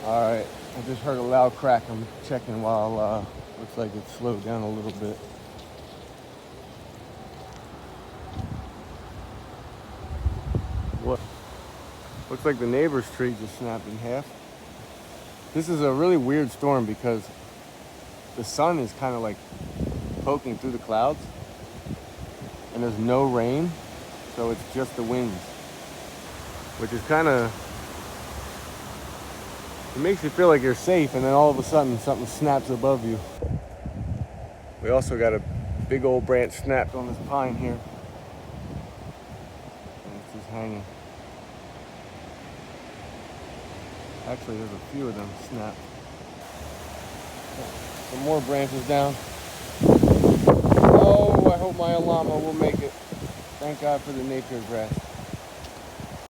All right, I just heard a loud crack. I'm checking while looks like it slowed down a little bit. What? Looks like the neighbor's tree just snapped in half. This is a really weird storm because the sun is kind of like poking through the clouds and there's no rain, so it's just the winds, which is kind of, it makes you feel like you're safe, and then all of a sudden something snaps above you. We also got a big old branch snapped on this pine here, and it's just hanging. Actually, there's a few of them snapped. Some more branches down. Oh, I hope my llama will make it. Thank God for the nature grass.